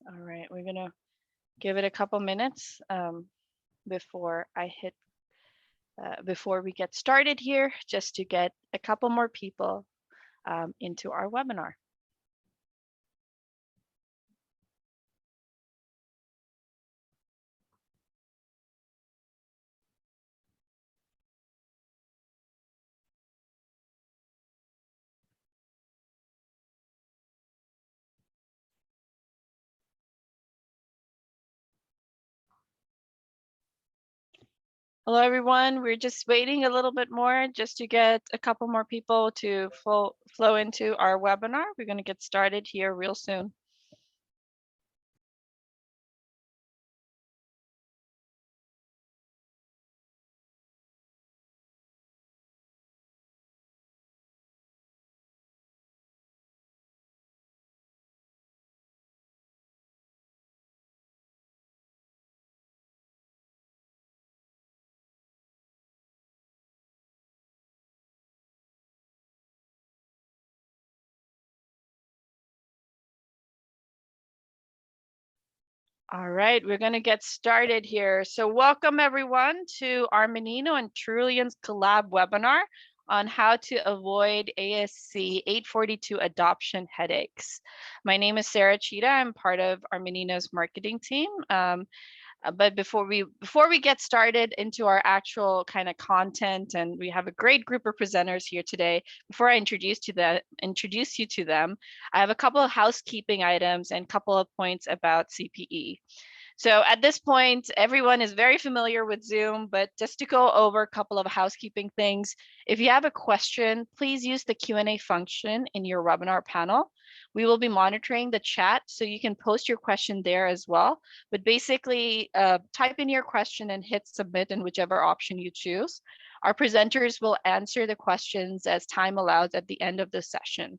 All right, we're gonna give it a couple minutes before before we get started here, just to get a couple more people into our webinar. Hello, everyone. We're just waiting a little bit more just to get a couple more people to flow into our webinar. We're going to get started here real soon. All right, we're going to get started here. So welcome everyone to Armanino and Trullion's collab webinar on how to avoid ASC 842 adoption headaches. My name is Sarah Cheetah. I'm part of Armanino's marketing team. But before we get started into our actual kind of content, and we have a great group of presenters here today, before I introduce you to them, I have a couple of housekeeping items and a couple of points about CPE. So at this point, everyone is very familiar with Zoom, but just to go over a couple of housekeeping things, if you have a question, please use the Q&A function in your webinar panel. We will be monitoring the chat, so you can post your question there as well. But basically, type in your question and hit submit in whichever option you choose. Our presenters will answer the questions as time allows at the end of the session.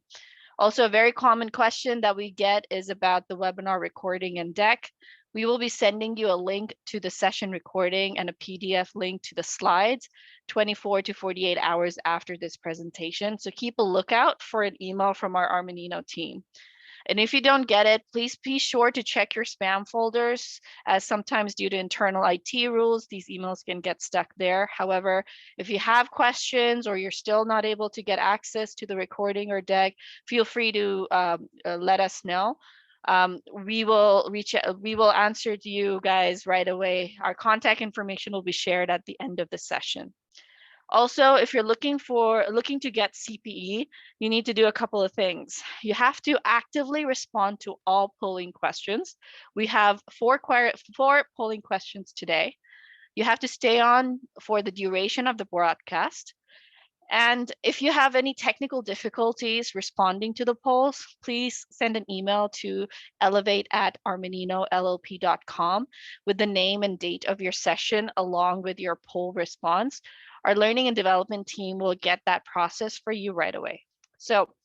Also, a very common question that we get is about the webinar recording and deck. We will be sending you a link to the session recording and a PDF link to the slides 24 to 48 hours after this presentation. So keep a lookout for an email from our Armanino team. And if you don't get it, please be sure to check your spam folders, as sometimes due to internal IT rules, these emails can get stuck there. However, if you have questions or you're still not able to get access to the recording or deck, feel free to let us know. We will answer to you guys right away. Our contact information will be shared at the end of the session. Also, if you're looking to get CPE, you need to do a couple of things. You have to actively respond to all polling questions. We have four polling questions today. You have to stay on for the duration of the broadcast. And if you have any technical difficulties responding to the polls, please send an email to elevate@armaninolp.com with the name and date of your session along with your poll response. Our learning and development team will get that process for you right away. So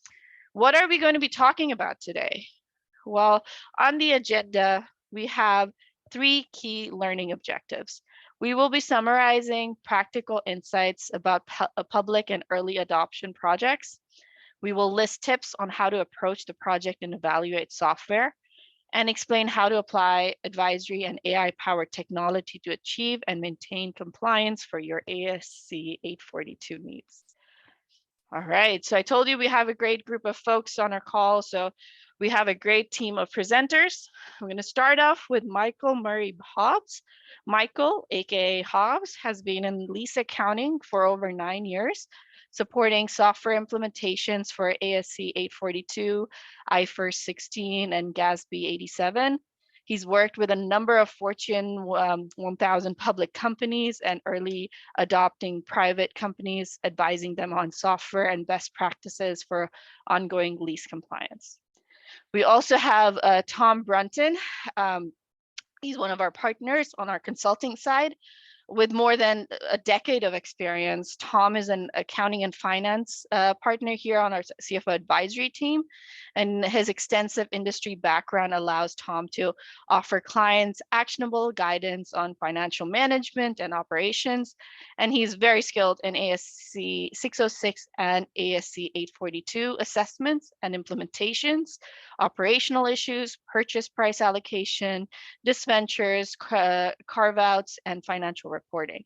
what are we going to be talking about today? Well, on the agenda, we have 3 key learning objectives. We will be summarizing practical insights about public and early adoption projects. We will list tips on how to approach the project and evaluate software, and explain how to apply advisory and AI-powered technology to achieve and maintain compliance for your ASC 842 needs. All right, so I told you we have a great group of folks on our call. So we have a great team of presenters. I'm going to start off with Michael Murray Hobbs. Michael, aka Hobbs, has been in lease accounting for over 9 years, supporting software implementations for ASC 842, IFRS 16, and GASB 87. He's worked with a number of Fortune 1000 public companies and early adopting private companies, advising them on software and best practices for ongoing lease compliance. We also have Tom Brunton. He's one of our partners on our consulting side. With more than a decade of experience, Tom is an accounting and finance partner here on our CFO advisory team. And his extensive industry background allows Tom to offer clients actionable guidance on financial management and operations. And he's very skilled in ASC 606 and ASC 842 assessments and implementations, operational issues, purchase price allocation, disventures, carve-outs, and financial reporting.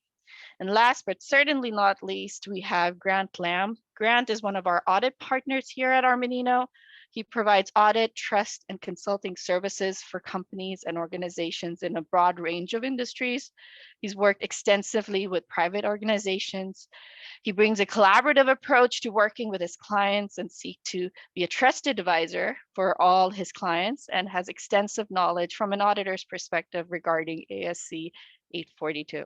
And last but certainly not least, we have Grant Lamb. Grant is one of our audit partners here at Armanino. He provides audit, trust, and consulting services for companies and organizations in a broad range of industries. He's worked extensively with private organizations. He brings a collaborative approach to working with his clients and seek to be a trusted advisor for all his clients, and has extensive knowledge from an auditor's perspective regarding ASC 842.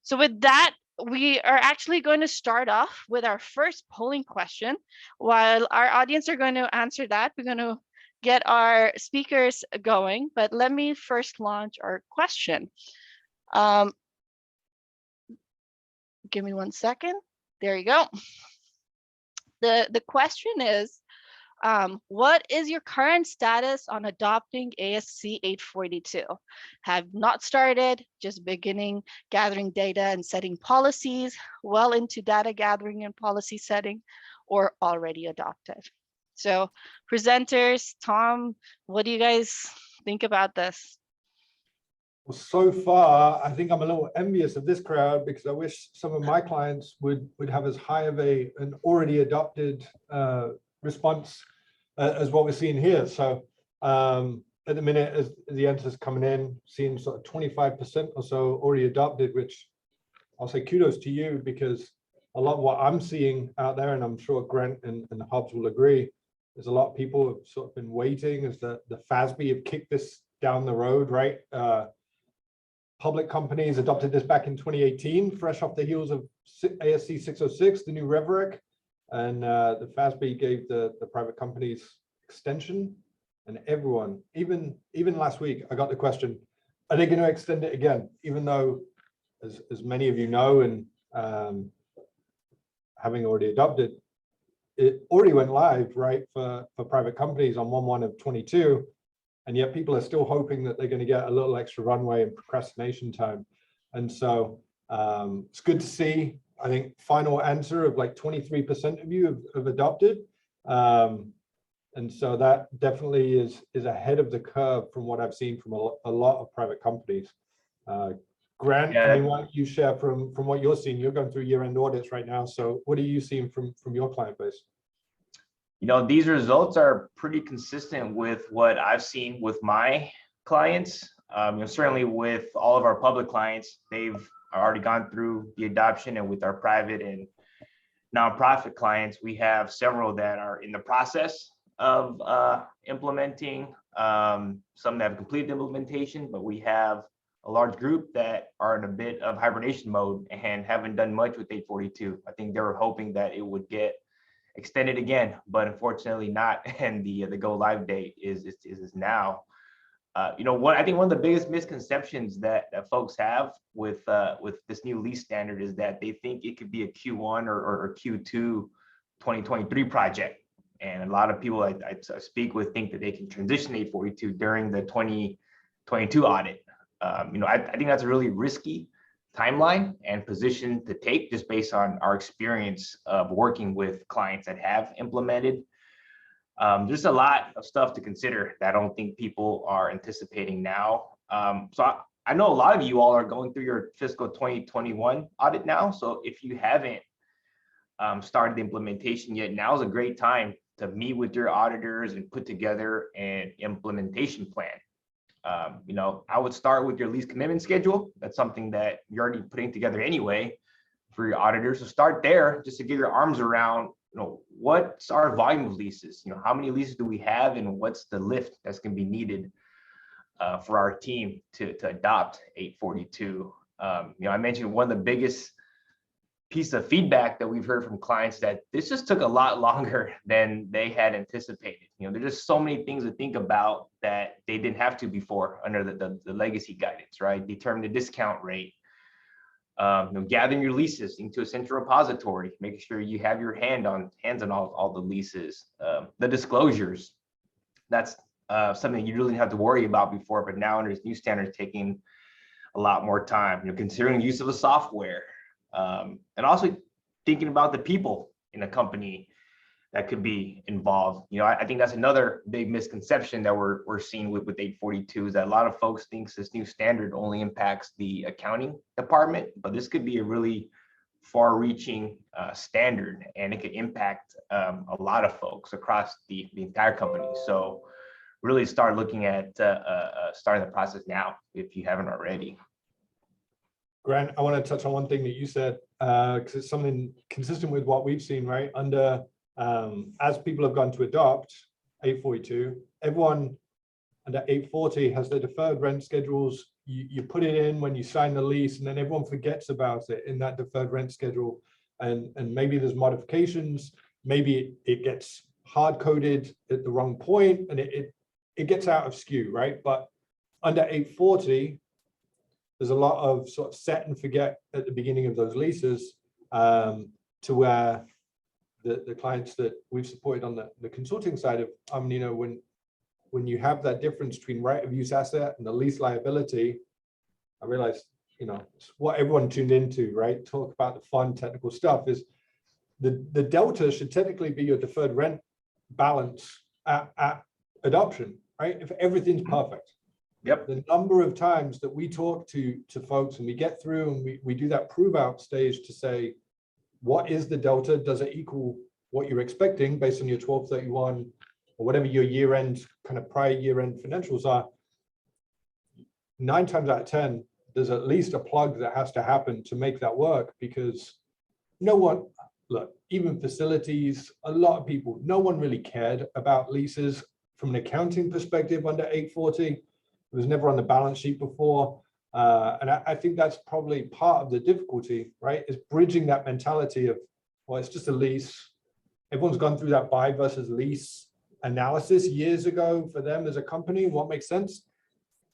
So with that, we are actually going to start off with our first polling question. While our audience are going to answer that, we're going to get our speakers going, but let me first launch our question. Give me 1 second. There you go. The question is, what is your current status on adopting ASC 842? Have not started, just beginning gathering data and setting policies, well into data gathering and policy setting, or already adopted? So presenters, Tom, what do you guys think about this? Well, so far, I think I'm a little envious of this crowd, because I wish some of my clients would have as high of an already adopted response as what we're seeing here. So at the minute, as the answers coming in, seeing sort of 25% or so already adopted, which I'll say kudos to you, because a lot of what I'm seeing out there, and I'm sure Grant and Hobbs will agree, there's a lot of people who have sort of been waiting as the FASB have kicked this down the road, right? Public companies adopted this back in 2018, fresh off the heels of ASC 606, the new rhetoric. And the FASB gave the private companies extension, and everyone, even last week, I got the question, are they going to extend it again? Even though, as many of you know, and having already adopted, it already went live, right, for private companies on 1/1 of 22. And yet people are still hoping that they're going to get a little extra runway and procrastination time. And so it's good to see. I think final answer of like 23% of you have adopted. And so that definitely is ahead of the curve from what I've seen from a lot of private companies. Grant, yeah. I mean, why don't you share from what you're seeing? You're going through year-end audits right now. So what are you seeing from your client base? You know, these results are pretty consistent with what I've seen with my clients. You know, certainly with all of our public clients, they've already gone through the adoption, and with our private and nonprofit clients, we have several that are in the process of implementing, some that have completed implementation, but we have a large group that are in a bit of hibernation mode and haven't done much with 842. I think they were hoping that it would get extended again, but unfortunately not. And the go live date is now. You know, I think one of the biggest misconceptions that folks have with this new lease standard is that they think it could be a Q1 or Q2 2023 project. And a lot of people I speak with think that they can transition 842 during the 2022 audit. You know, I think that's a really risky timeline and position to take, just based on our experience of working with clients that have implemented. There's a lot of stuff to consider that I don't think people are anticipating now. So I know a lot of you all are going through your fiscal 2021 audit now. So if you haven't started the implementation yet, now is a great time to meet with your auditors and put together an implementation plan. You know, I would start with your lease commitment schedule. That's something that you're already putting together anyway for your auditors. So start there just to get your arms around, you know, what's our volume of leases? You know, how many leases do we have, and what's the lift that's going to be needed for our team to adopt 842? You know, I mentioned one of the biggest piece of feedback that we've heard from clients that this just took a lot longer than they had anticipated. You know, there's just so many things to think about that they didn't have to before under the legacy guidance, right? Determine the discount rate, gathering your leases into a central repository, making sure you have your hands on all the leases, the disclosures. That's something you really didn't have to worry about before, but now under this new standard, taking a lot more time. Considering use of the software, and also thinking about the people in a company that could be involved. I think that's another big misconception that we're seeing with 842 is that a lot of folks think this new standard only impacts the accounting department, but this could be a really far-reaching standard, and it could impact a lot of folks across the entire company. So really start looking at starting the process now if you haven't already. Grant, I want to touch on one thing that you said, because it's something consistent with what we've seen, right? Under as people have gone to adopt 842, everyone under 840 has their deferred rent schedules. You put it in when you sign the lease, and then everyone forgets about it in that deferred rent schedule. And maybe there's modifications, maybe it gets hard coded at the wrong point, and it gets out of skew, right? But under 840, there's a lot of sort of set and forget at the beginning of those leases, to where the clients that we've supported on the consulting side of Armanino, when you have that difference between right of use asset and the lease liability, I realized, it's what everyone tuned into, right? Talk about the fun technical stuff is the delta should technically be your deferred rent balance at adoption, right? If everything's perfect. Yep. The number of times that we talk to folks and we get through and we do that prove out stage to say, what is the delta? Does it equal what you're expecting based on your 1231 or whatever your year-end kind of prior year-end financials are? 9 times out of 10, there's at least a plug that has to happen to make that work, because no one, look, even facilities, a lot of people, no one really cared about leases from an accounting perspective under 840. It was never on the balance sheet before. And I think that's probably part of the difficulty, right? Is bridging that mentality of, well, it's just a lease. Everyone's gone through that buy versus lease analysis years ago for them as a company, what makes sense.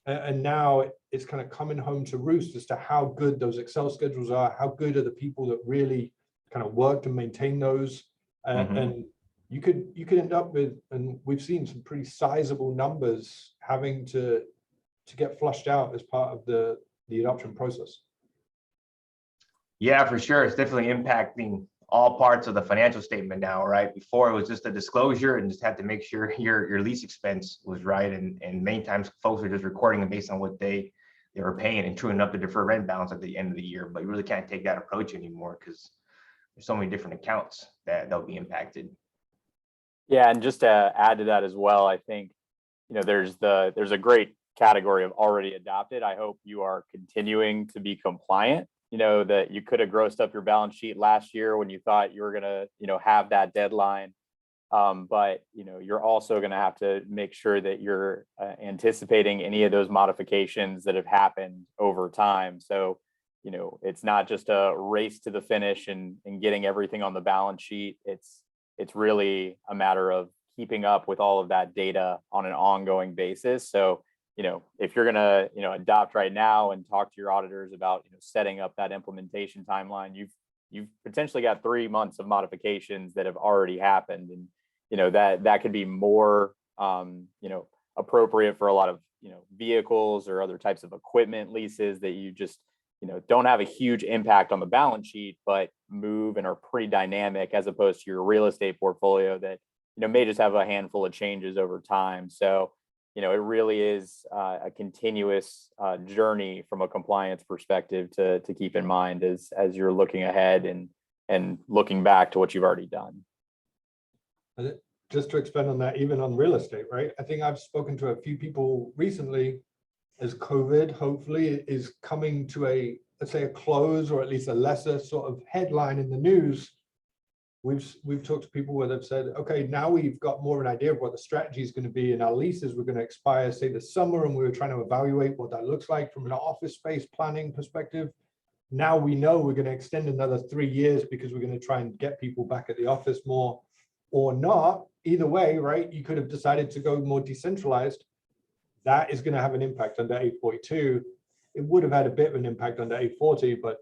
And now it's kind of coming home to roost as to how good those Excel schedules are, how good are the people that really kind of work to maintain those. And you could end up with, and we've seen some pretty sizable numbers having to get flushed out as part of the adoption process. Yeah, for sure. It's definitely impacting all parts of the financial statement now, right? Before it was just a disclosure and just had to make sure your lease expense was right. And many times folks are just recording it based on what they were paying and truing up the deferred rent balance at the end of the year. But you really can't take that approach anymore because there's so many different accounts that'll be impacted. Yeah, and just to add to that as well, I think, there's a great category of already adopted. I hope you are continuing to be compliant. That you could have grossed up your balance sheet last year when you thought you were going to, have that deadline. But, you're also going to have to make sure that you're anticipating any of those modifications that have happened over time. So, it's not just a race to the finish and getting everything on the balance sheet. It's really a matter of keeping up with all of that data on an ongoing basis. So, if you're going to, adopt right now and talk to your auditors about, setting up that implementation timeline, you've potentially got 3 months of modifications that have already happened. And, that could be more, appropriate for a lot of, vehicles or other types of equipment leases that you just, don't have a huge impact on the balance sheet, but move and are pretty dynamic, as opposed to your real estate portfolio that, may just have a handful of changes over time. So, it really is a continuous journey from a compliance perspective to keep in mind as you're looking ahead and looking back to what you've already done. Just to expand on that, even on real estate, right? I think I've spoken to a few people recently as COVID hopefully is coming to let's say a close, or at least a lesser sort of headline in the news. We've talked to people where they've said, okay, now we've got more of an idea of what the strategy is going to be, and our leases were going to expire, say, this summer, and we were trying to evaluate what that looks like from an office space planning perspective. Now we know we're going to extend another 3 years because we're going to try and get people back at the office more or not. Either way, right? You could have decided to go more decentralized. That is going to have an impact under 842. It would have had a bit of an impact under 840, but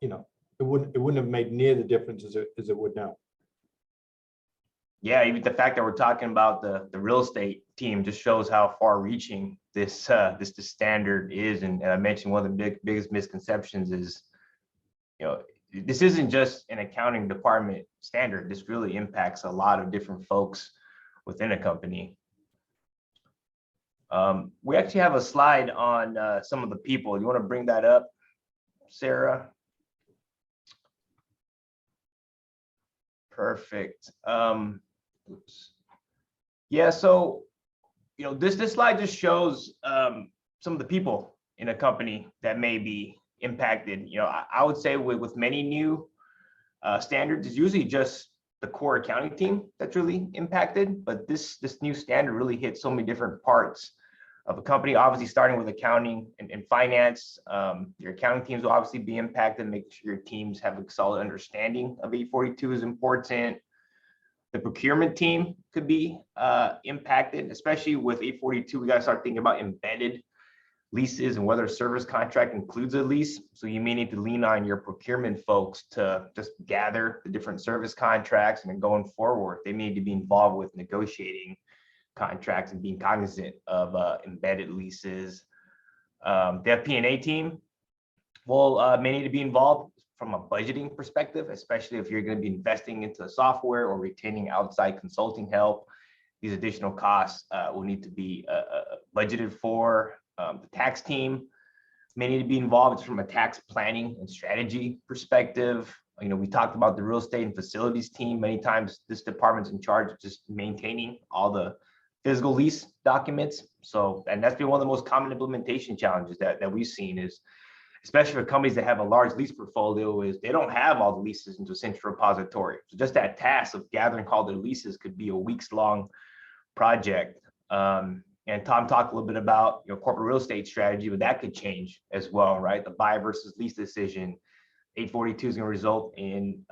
you know, it wouldn't have made near the difference as it would now. Yeah, even the fact that we're talking about the real estate team just shows how far-reaching this standard is. And I mentioned one of the biggest misconceptions is, you know, this isn't just an accounting department standard. This really impacts a lot of different folks within a company. We actually have a slide on some of the people. You want to bring that up, Sarah? Perfect. Oops. Yeah, so, you know, this slide just shows some of the people in a company that may be impacted. You know, I would say with many new standards, it's usually just the core accounting team that's really impacted, but this new standard really hits so many different parts of a company, obviously starting with accounting and finance. Your accounting teams will obviously be impacted. Make sure your teams have a solid understanding of 842 is important. The procurement team could be impacted, especially with 842. We got to start thinking about embedded leases and whether a service contract includes a lease. So you may need to lean on your procurement folks to just gather the different service contracts, and then going forward, they need to be involved with negotiating contracts and being cognizant of embedded leases. The FP&A team may need to be involved from a budgeting perspective, especially if you're going to be investing into software or retaining outside consulting help. These additional costs will need to be budgeted for. The tax team may need to be involved from a tax planning and strategy perspective. You know, we talked about the real estate and facilities team. Many times this department's in charge of just maintaining all the physical lease documents. So, and that's been one of the most common implementation challenges that we've seen, is especially for companies that have a large lease portfolio, is they don't have all the leases into a central repository. So just that task of gathering all their leases could be a weeks-long project. And Tom talked a little bit about, you know, corporate real estate strategy, but that could change as well, right? The buy versus lease decision, 842 is going to result in,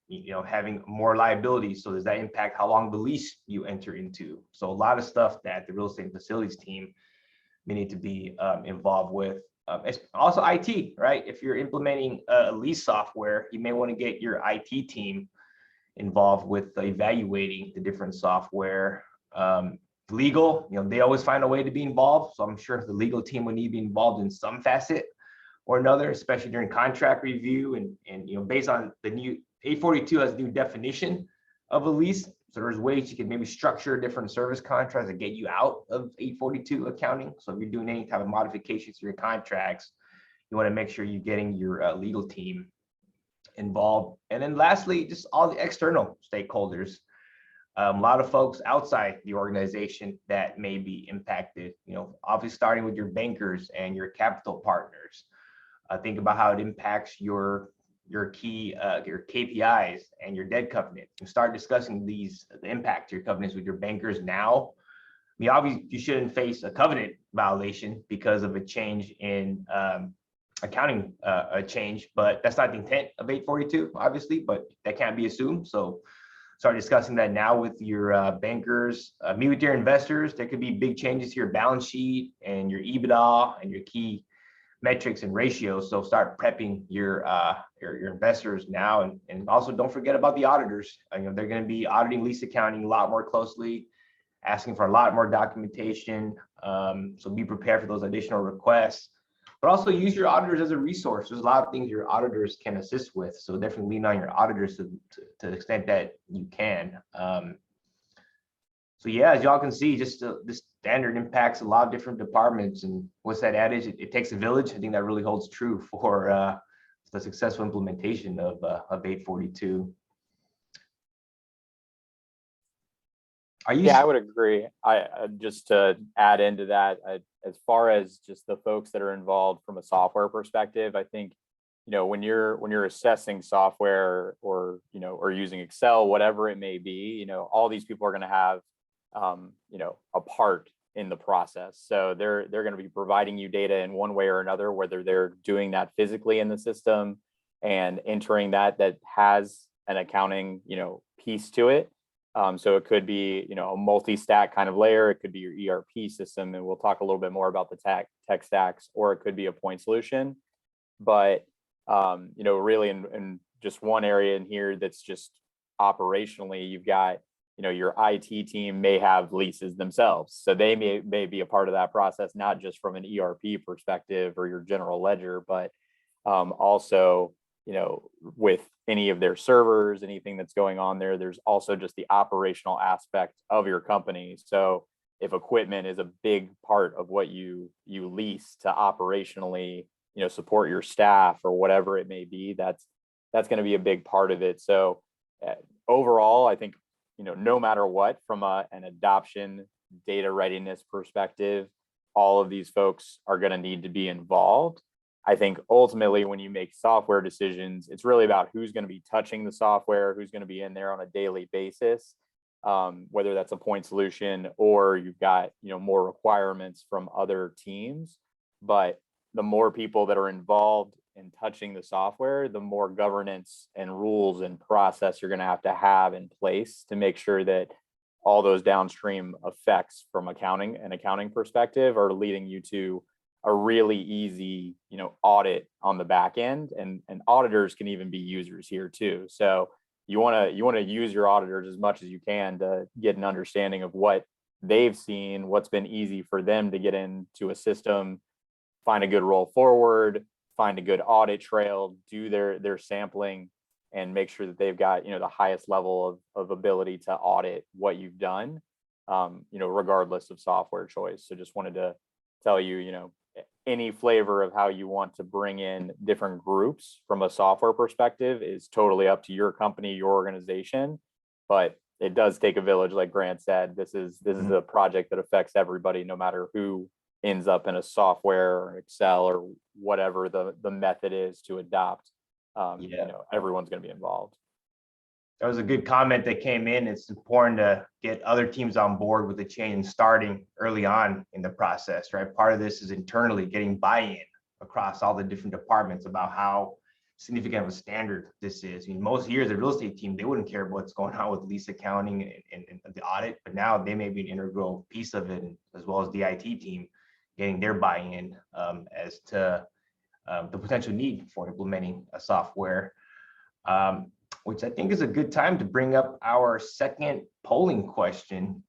you know, having more liabilities. So does that impact how long the lease you enter into? So a lot of stuff that the real estate and facilities team may need to be involved with. Also IT, right? If you're implementing a lease software, you may want to get your IT team involved with evaluating the different software. Legal, you know, they always find a way to be involved. So I'm sure the legal team would need to be involved in some facet or another, especially during contract review. And you know, based on the new 842 has a new definition of a lease. So there's ways you can maybe structure different service contracts that get you out of 842 accounting. So if you're doing any type of modifications to your contracts, you want to make sure you're getting your legal team involved. And then lastly, just all the external stakeholders. A lot of folks outside the organization that may be impacted, you know, obviously starting with your bankers and your capital partners. Think about how it impacts your key your KPIs and your debt covenant. You start discussing the impact to your covenants with your bankers now. I mean, obviously you shouldn't face a covenant violation because of a change in accounting change, but that's not the intent of 842, obviously, but that can't be assumed. So start discussing that now with your bankers. Meet with your investors. There could be big changes to your balance sheet and your EBITDA and your key metrics and ratios. So start prepping your investors now, and also don't forget about the auditors. You know, they're going to be auditing lease accounting a lot more closely, asking for a lot more documentation. So be prepared for those additional requests. But also use your auditors as a resource. There's a lot of things your auditors can assist with. So definitely lean on your auditors to the extent that you can. So yeah, as y'all can see, just this standard impacts a lot of different departments. And what's that adage? It takes a village. I think that really holds true for the successful implementation of 842. Yeah, I would agree. I just to add into that, as far as just the folks that are involved from a software perspective, I think, you know, when you're assessing software or, you know, or using Excel, whatever it may be, you know, all these people are going to have, you know, a part in the process. So they're going to be providing you data in one way or another, whether they're doing that physically in the system and entering that has an accounting, you know, piece to it. So it could be, you know, a multi-stack kind of layer. It could be your ERP system, and we'll talk a little bit more about the tech stacks, or it could be a point solution. But really in just one area in here that's just operationally, you've got, your IT team may have leases themselves. So they may be a part of that process, not just from an ERP perspective or your general ledger, but also, with any of their servers, anything that's going on there, there's also just the operational aspect of your company. So if equipment is a big part of what you lease to operationally, support your staff or whatever it may be, that's going to be a big part of it. So overall, I think, no matter what, from an adoption data readiness perspective, all of these folks are going to need to be involved. I think ultimately when you make software decisions, it's really about who's going to be touching the software, who's going to be in there on a daily basis, whether that's a point solution or you've got, more requirements from other teams. But the more people that are involved in touching the software, the more governance and rules and process you're going to have in place to make sure that all those downstream effects from accounting perspective are leading you to a really easy, audit on the back end, and auditors can even be users here too. So you want to use your auditors as much as you can to get an understanding of what they've seen, what's been easy for them to get into a system, find a good roll forward, find a good audit trail, do their sampling, and make sure that they've got, the highest level of ability to audit what you've done, regardless of software choice. So just wanted to tell you, any flavor of how you want to bring in different groups from a software perspective is totally up to your company, your organization. But it does take a village, like Grant said. This is a project that affects everybody, no matter who ends up in a software or Excel or whatever the method is to adopt. Everyone's going to be involved. That was a good comment that came in. It's important to get other teams on board with the change starting early on in the process, right? Part of this is internally getting buy-in across all the different departments about how significant of a standard this is. I mean, most years the real estate team, they wouldn't care what's going on with lease accounting and the audit, but now they may be an integral piece of it, as well as the IT team getting their buy-in as to the potential need for implementing a software. Which I think is a good time to bring up our second polling question.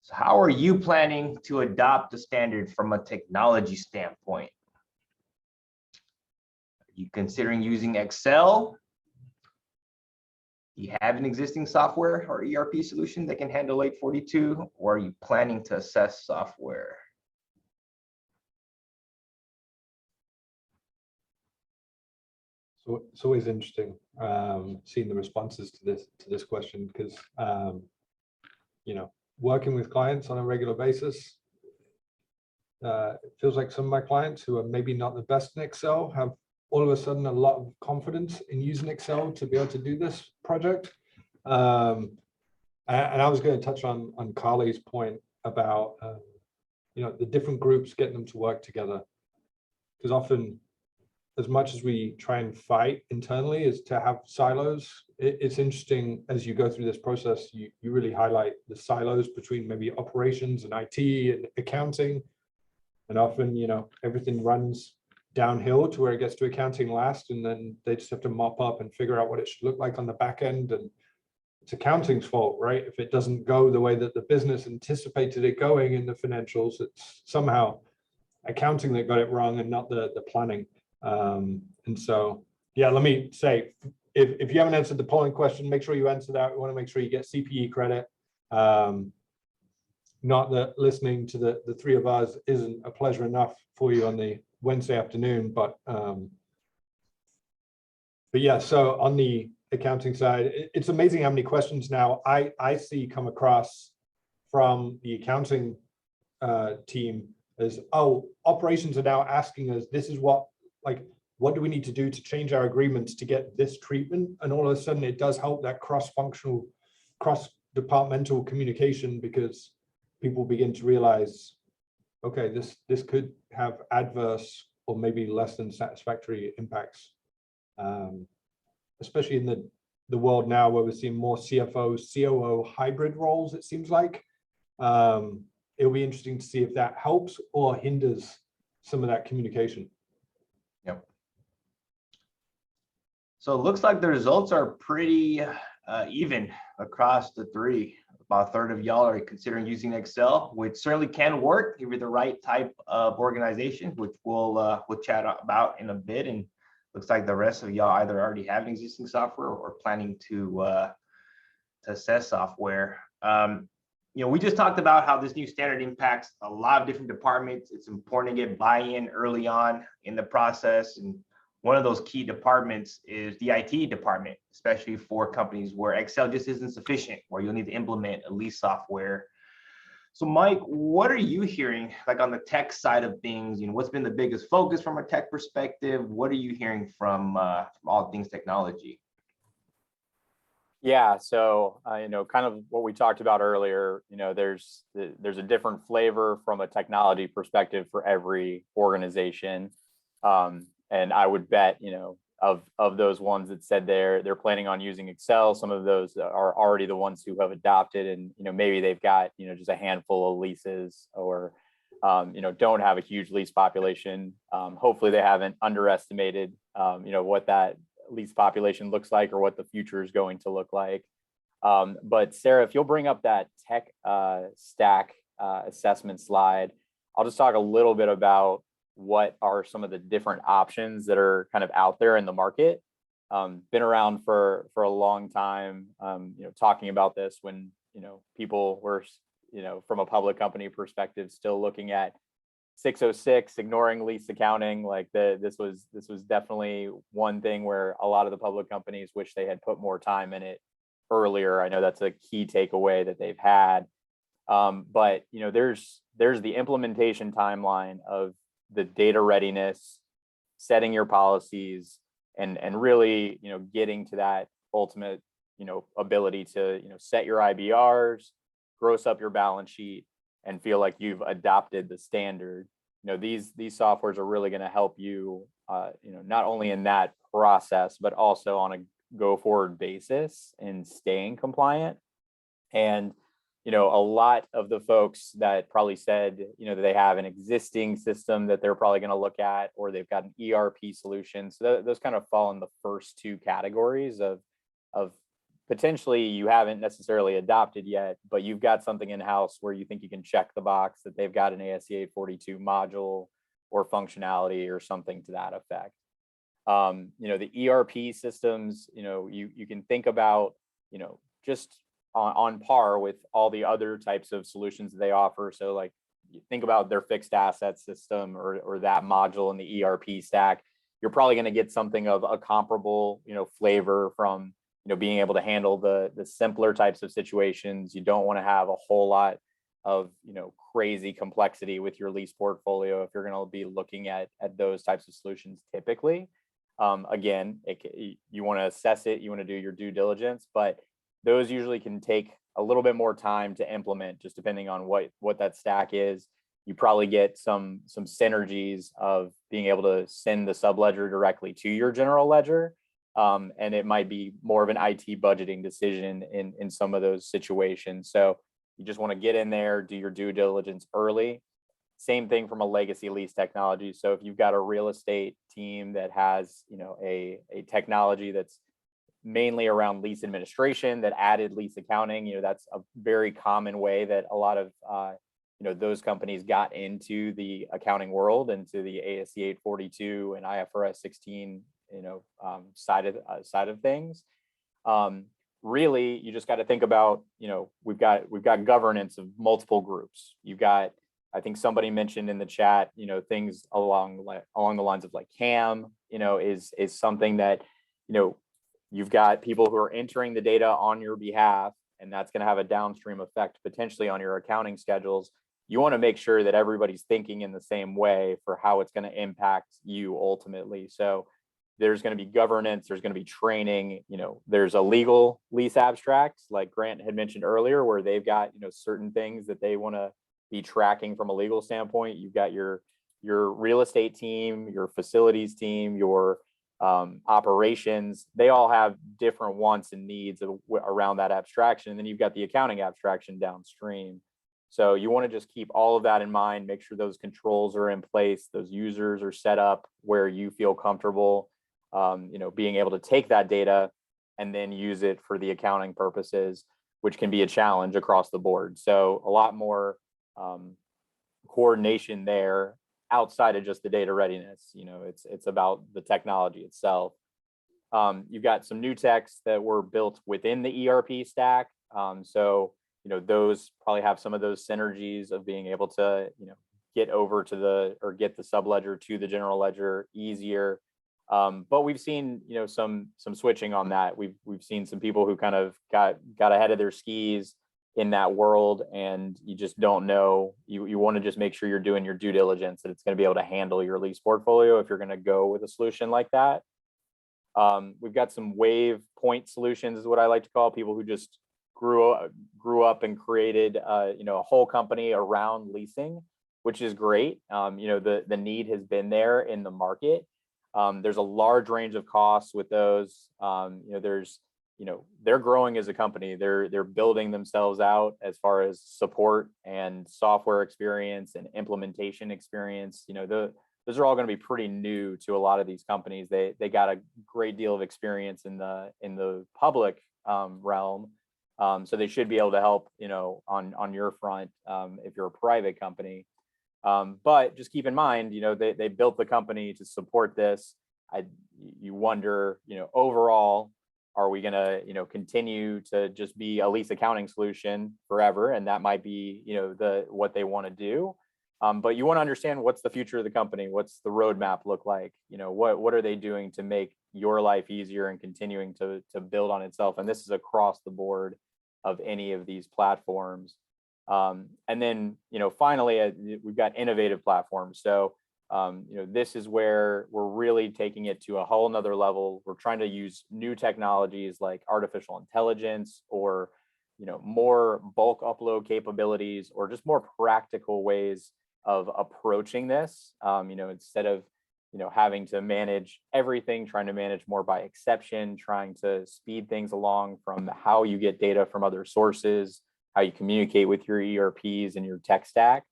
So how are you planning to adopt the standard from a technology standpoint? Are you considering using Excel? Do you have an existing software or ERP solution that can handle 842, or are you planning to assess software? So it's always interesting seeing the responses to this question, because working with clients on a regular basis, it feels like some of my clients who are maybe not the best in Excel have all of a sudden a lot of confidence in using Excel to be able to do this project. And I was going to touch on Carly's point about the different groups, getting them to work together, because often, as much as we try and fight internally is to have silos, it's interesting as you go through this process, you really highlight the silos between maybe operations and IT and accounting. And often, everything runs downhill to where it gets to accounting last, and then they just have to mop up and figure out what it should look like on the back end. And it's accounting's fault, right? If it doesn't go the way that the business anticipated it going in the financials, it's somehow accounting that got it wrong and not the planning. And so, yeah, let me say, if you haven't answered the polling question, make sure you answer that. We want to make sure you get CPE credit. Not that listening to the three of us isn't a pleasure enough for you on the Wednesday afternoon, but yeah, so on the accounting side, it's amazing how many questions now I see come across from the accounting team as, oh, operations are now asking us, this is what do we need to do to change our agreements to get this treatment? And all of a sudden it does help that cross-functional, cross-departmental communication, because people begin to realize, okay, this could have adverse or maybe less than satisfactory impacts, especially in the world now where we're seeing more CFO, COO hybrid roles, it seems like. It'll be interesting to see if that helps or hinders some of that communication. Yep. So it looks like the results are pretty even across the three. About a third of y'all are considering using Excel, which certainly can work if you're the right type of organization, which we'll chat about in a bit. And looks like the rest of y'all either already have an existing software or planning to assess software. We just talked about how this new standard impacts a lot of different departments. It's important to get buy-in early on in the process. And one of those key departments is the IT department, especially for companies where Excel just isn't sufficient, where you'll need to implement a lease software. So Mike, what are you hearing like on the tech side of things? What's been the biggest focus from a tech perspective? What are you hearing from all things technology? Yeah, so kind of what we talked about earlier, there's a different flavor from a technology perspective for every organization. And I would bet, of those ones that said they're planning on using Excel, some of those are already the ones who have adopted, and maybe they've got just a handful of leases, or don't have a huge lease population. Hopefully they haven't underestimated what that lease population looks like or what the future is going to look like. But Sarah, if you'll bring up that tech stack assessment slide, I'll just talk a little bit about what are some of the different options that are kind of out there in the market. Been around for a long time, talking about this when, people were, from a public company perspective, still looking at 606, ignoring lease accounting. Like this was definitely one thing where a lot of the public companies wish they had put more time in it earlier. I know that's a key takeaway that they've had. But there's the implementation timeline of the data readiness, setting your policies, and really getting to that ultimate ability to set your IBRs, gross up your balance sheet, and feel like you've adopted the standard. These softwares are really going to help you not only in that process, but also on a go forward basis in staying compliant. And a lot of the folks that probably said that they have an existing system that they're probably going to look at, or they've got an ERP solution, so those kind of fall in the first two categories of potentially you haven't necessarily adopted yet, but you've got something in-house where you think you can check the box that they've got an ASC 842 module or functionality or something to that effect. The ERP systems, you can think about, just on par with all the other types of solutions they offer. So like you think about their fixed asset system or that module in the ERP stack, you're probably going to get something of a comparable, flavor from, being able to handle the simpler types of situations. You don't want to have a whole lot of, crazy complexity with your lease portfolio if you're going to be looking at those types of solutions typically. Again, you want to assess it, you want to do your due diligence, but those usually can take a little bit more time to implement, just depending on what that stack is. You probably get some synergies of being able to send the subledger directly to your general ledger. And it might be more of an IT budgeting decision in some of those situations. So you just want to get in there, do your due diligence early. Same thing from a legacy lease technology. So if you've got a real estate team that has, a technology that's mainly around lease administration that added lease accounting, that's a very common way that a lot of, those companies got into the accounting world, into the ASC 842 and IFRS 16, side of things. Really, you just got to think about, we've got governance of multiple groups. You've got, I think somebody mentioned in the chat, things along the lines of like CAM, is something that, you've got people who are entering the data on your behalf, and that's going to have a downstream effect potentially on your accounting schedules. You want to make sure that everybody's thinking in the same way for how it's going to impact you ultimately. So there's going to be governance, there's going to be training, there's a legal lease abstract, like Grant had mentioned earlier, where they've got, certain things that they want to be tracking from a legal standpoint. You've got your real estate team, your facilities team, your operations. They all have different wants and needs around that abstraction. And then you've got the accounting abstraction downstream. So you want to just keep all of that in mind, make sure those controls are in place, those users are set up where you feel comfortable, being able to take that data and then use it for the accounting purposes, which can be a challenge across the board. So a lot more coordination there outside of just the data readiness. It's about the technology itself. You've got some new techs that were built within the ERP stack. So those probably have some of those synergies of being able to, get over to get the subledger to the general ledger easier. But we've seen, some switching on that. We've seen some people who kind of got ahead of their skis in that world, and you just don't know. You want to just make sure you're doing your due diligence that it's going to be able to handle your lease portfolio if you're going to go with a solution like that. We've got some wave point solutions, is what I like to call people who just grew up and created a whole company around leasing, which is great. The need has been there in the market. There's a large range of costs with those. They're growing as a company. They're building themselves out as far as support and software experience and implementation experience. Those are all going to be pretty new to a lot of these companies. They got a great deal of experience in the public realm. So they should be able to help, on your front, if you're a private company. But just keep in mind, they built the company to support this. You wonder, overall, are we going to, continue to just be a lease accounting solution forever? And that might be, what they want to do. But you want to understand, what's the future of the company? What's the roadmap look like? What are they doing to make your life easier and continuing to build on itself? And this is across the board of any of these platforms. And then, finally, we've got innovative platforms. So, this is where we're really taking it to a whole nother level. We're trying to use new technologies like artificial intelligence, or, more bulk upload capabilities, or just more practical ways of approaching this. Instead of, having to manage everything, trying to manage more by exception, trying to speed things along from how you get data from other sources, how you communicate with your ERPs and your tech stack.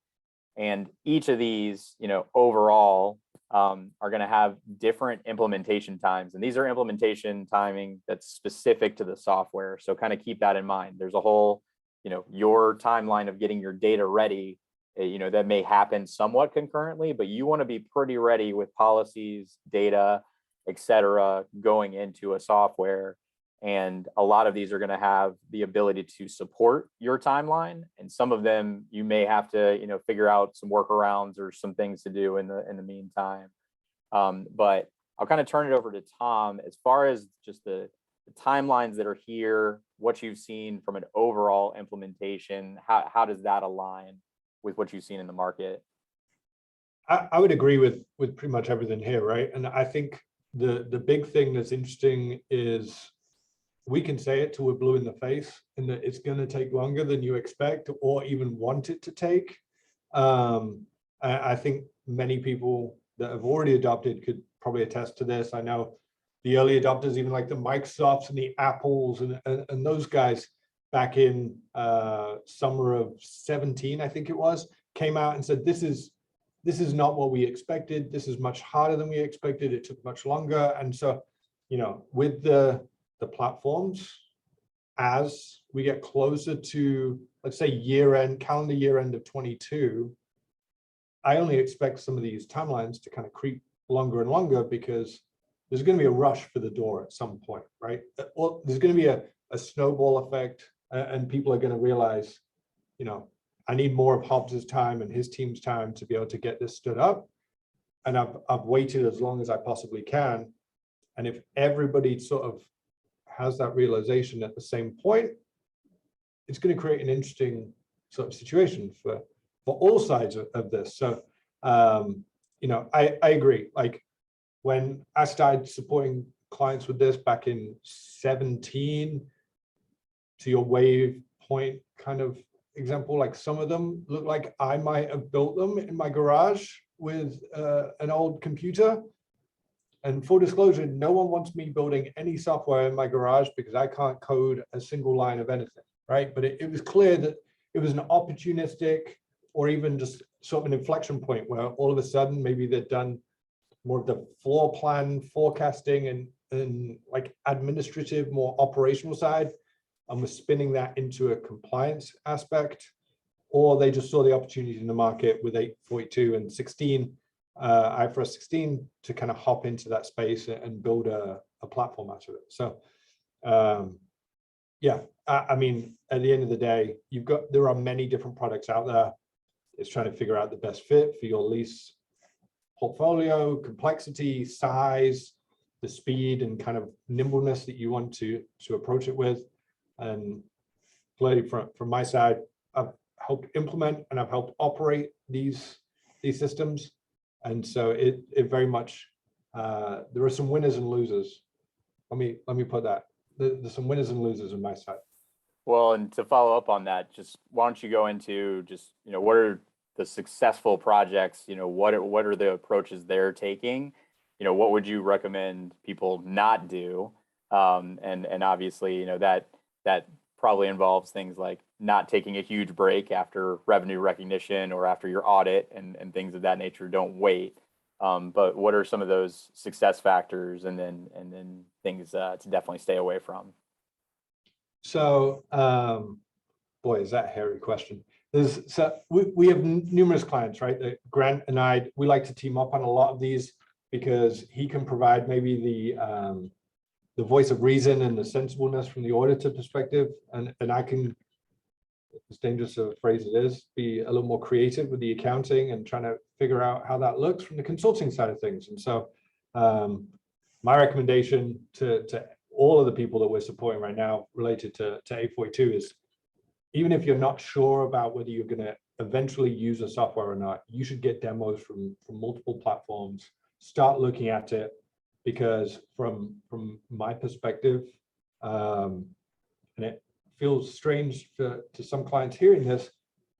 And each of these, overall, are going to have different implementation times. And these are implementation timing that's specific to the software. So kind of keep that in mind. There's a whole, your timeline of getting your data ready, that may happen somewhat concurrently, but you want to be pretty ready with policies, data, et cetera, going into a software. And a lot of these are going to have the ability to support your timeline. And some of them you may have to, figure out some workarounds or some things to do in the meantime. But I'll kind of turn it over to Tom as far as just the timelines that are here, what you've seen from an overall implementation. How does that align with what you've seen in the market? I would agree with pretty much everything here, right? And I think the big thing that's interesting is, we can say it till we're blue in the face, and that it's going to take longer than you expect or even want it to take. I think many people that have already adopted could probably attest to this. I know the early adopters, even like the Microsofts and the Apples and those guys back in summer of 17, I think it was, came out and said, this is not what we expected. This is much harder than we expected. It took much longer. And so, with the platforms, as we get closer to, let's say, calendar year end of 22, I only expect some of these timelines to kind of creep longer and longer, because there's going to be a rush for the door at some point, right? Well, there's going to be a snowball effect, and people are going to realize, I need more of Hobbs's time and his team's time to be able to get this stood up. And I've waited as long as I possibly can. And if everybody sort of has that realization at the same point, it's going to create an interesting sort of situation for all sides of this. So, I agree. Like, when I started supporting clients with this back in 17, to your wave point kind of example, like some of them look like I might have built them in my garage with an old computer. And full disclosure, no one wants me building any software in my garage because I can't code a single line of anything, right? But it was clear that it was an opportunistic or even just sort of an inflection point where all of a sudden maybe they'd done more of the floor plan forecasting and like administrative, more operational side, and was spinning that into a compliance aspect, or they just saw the opportunity in the market with 842 and 16, IFRS 16, to kind of hop into that space and build a platform out of it. So yeah, I mean, at the end of the day, there are many different products out there. It's trying to figure out the best fit for your lease portfolio, complexity, size, the speed and kind of nimbleness that you want to approach it with. And clearly from my side, I've helped implement and I've helped operate these systems. And so it very much, there are some winners and losers. Let me put that. There's some winners and losers on my side. Well, and to follow up on that, just why don't you go into just, what are the successful projects, what are the approaches they're taking? What would you recommend people not do? And obviously, that probably involves things like not taking a huge break after revenue recognition or after your audit and things of that nature. Don't wait. But what are some of those success factors and then things to definitely stay away from? So, boy, is that a hairy question. So we have numerous clients, right? That Grant and I, we like to team up on a lot of these because he can provide maybe the voice of reason and the sensibleness from the auditor perspective, and I can, as dangerous a phrase it is, be a little more creative with the accounting and trying to figure out how that looks from the consulting side of things. And so my recommendation to all of the people that we're supporting right now related to 842 is, even if you're not sure about whether you're going to eventually use a software or not, you should get demos from multiple platforms, start looking at it, because from my perspective, and it feels strange to some clients hearing this,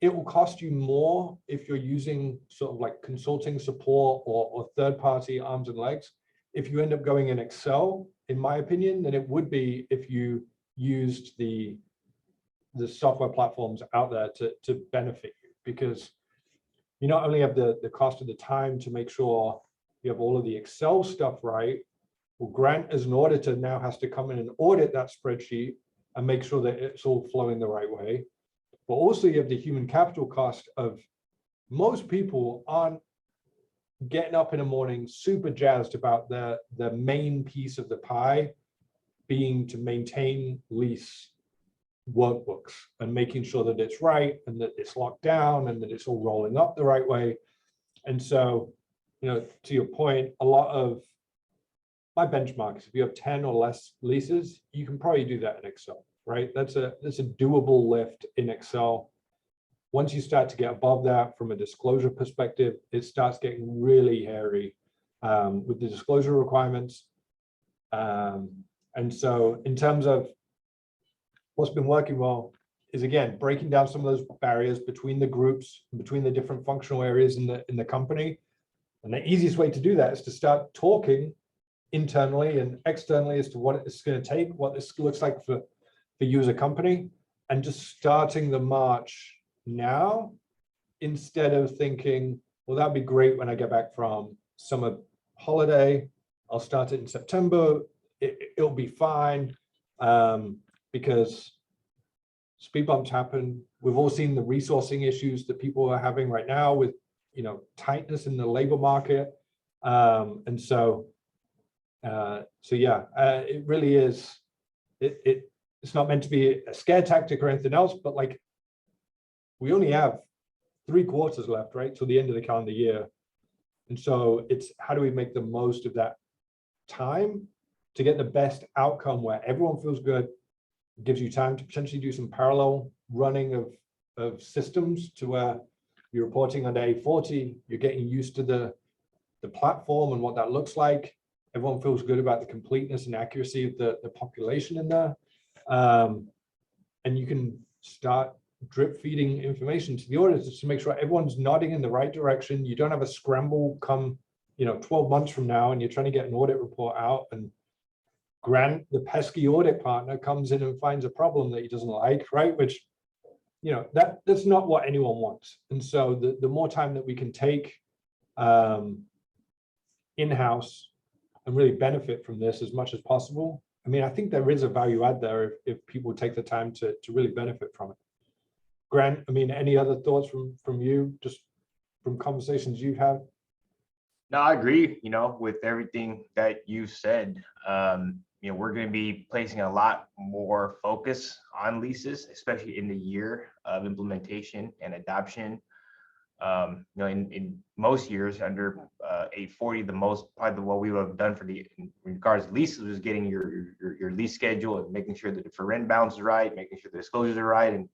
it will cost you more if you're using sort of like consulting support or third-party arms and legs, if you end up going in Excel, in my opinion, than it would be if you used the software platforms out there to benefit you, because you not only have the cost of the time to make sure you have all of the Excel stuff right. Well, Grant as an auditor now has to come in and audit that spreadsheet and make sure that it's all flowing the right way. But also you have the human capital cost of most people aren't getting up in the morning super jazzed about the main piece of the pie being to maintain lease workbooks and making sure that it's right and that it's locked down and that it's all rolling up the right way. And so, to your point, a lot of my benchmarks, if you have 10 or less leases, you can probably do that in Excel, right? That's a doable lift in Excel. Once you start to get above that from a disclosure perspective, it starts getting really hairy with the disclosure requirements. And so in terms of what's been working well is, again, breaking down some of those barriers between the groups, between the different functional areas in the company. And the easiest way to do that is to start talking internally and externally as to what it's going to take, what this looks like for you as a company, and just starting the march now, instead of thinking, well, that'd be great when I get back from summer holiday. I'll start it in September. It'll be fine, because speed bumps happen. We've all seen the resourcing issues that people are having right now with, tightness in the labor market. And so yeah, it really is, it's not meant to be a scare tactic or anything else, but like, we only have 3 quarters left, right, till the end of the calendar year. And so it's, how do we make the most of that time to get the best outcome where everyone feels good, gives you time to potentially do some parallel running of systems to where you're reporting under A40, you're getting used to the platform and what that looks like. Everyone feels good about the completeness and accuracy of the population in there. And you can start drip feeding information to the auditors to make sure everyone's nodding in the right direction. You don't have a scramble come, 12 months from now and you're trying to get an audit report out, and Grant, the pesky audit partner, comes in and finds a problem that he doesn't like, right? Which you know, that's not what anyone wants. And so the more time that we can take in-house and really benefit from this as much as possible. I mean, I think there is a value add there if people take the time to really benefit from it. Grant, I mean, any other thoughts from you, just from conversations you've had? No, I agree, you know, with everything that you said. You know, we're going to be placing a lot more focus on leases, especially in the year of implementation and adoption. You know, in most years under 840, the most probably what we would have done for in regards to leases was getting your lease schedule and making sure that the for rent balance is right, making sure the disclosures are right, and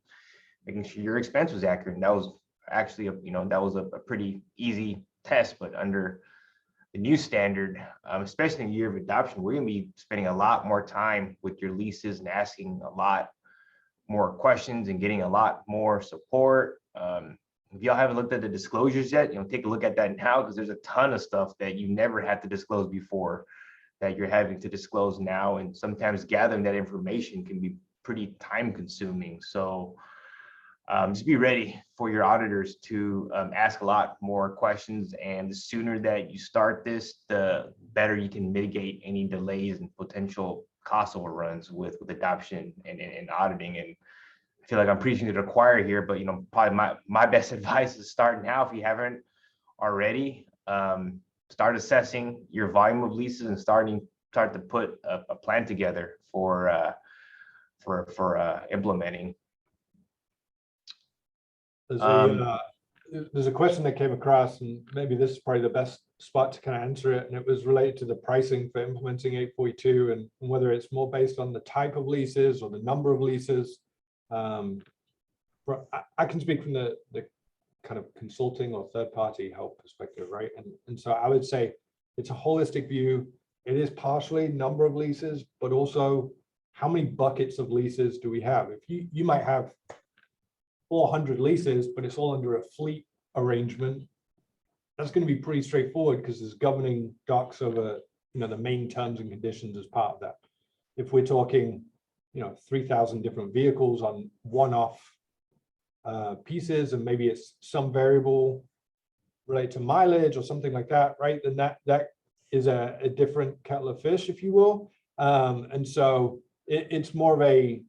making sure your expense was accurate. And that was actually that was a pretty easy test. But under the new standard, especially in the year of adoption, we're going to be spending a lot more time with your leases and asking a lot more questions and getting a lot more support. If y'all haven't looked at the disclosures yet, take a look at that now, because there's a ton of stuff that you never had to disclose before that you're having to disclose now. And sometimes gathering that information can be pretty time consuming. So just be ready for your auditors to ask a lot more questions. And the sooner that you start this, the better you can mitigate any delays and potential cost overruns with adoption and auditing. And I feel like I'm preaching to the choir here, but probably my best advice is start now if you haven't already. Start assessing your volume of leases and start to put a plan together for implementing. There's a question that came across, and maybe this is probably the best spot to kind of answer it, and it was related to the pricing for implementing 842 and whether it's more based on the type of leases or the number of leases. I can speak from the kind of consulting or third-party help perspective, right? And so I would say it's a holistic view. It is partially number of leases, but also how many buckets of leases do we have? If you might have 400 leases, but it's all under a fleet arrangement, that's going to be pretty straightforward because there's governing docs over the main terms and conditions as part of that. If we're talking 3,000 different vehicles on one-off pieces, and maybe it's some variable related to mileage or something like that, right? Then that is a different kettle of fish, if you will. And so it's more of